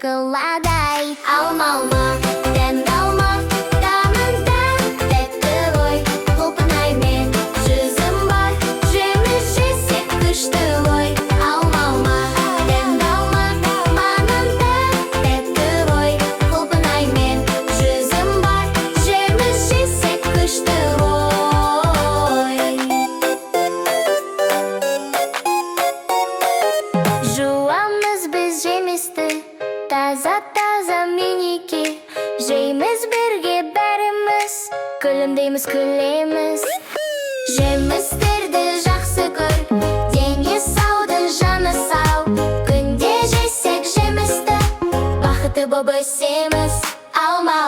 кыладай. Алма, дәм алма, дамында тәтті ғой. Құлпынай мен жүзім бар, жеміс жесек күшті ғой. Алма, дәм алма, маңында тәтті ғой. Құлпынай мен жүзім бар, жеміс жесек күшті ғой. Жуамыз біз жемісті, таза миники. Жейміз бірге бәріміз, күлімдейміз, күлеміз. Жемістерді жақсы көр, дене саудың жаны сау. Күнде жесек жемісті, бақытты боп өсеміз. Алма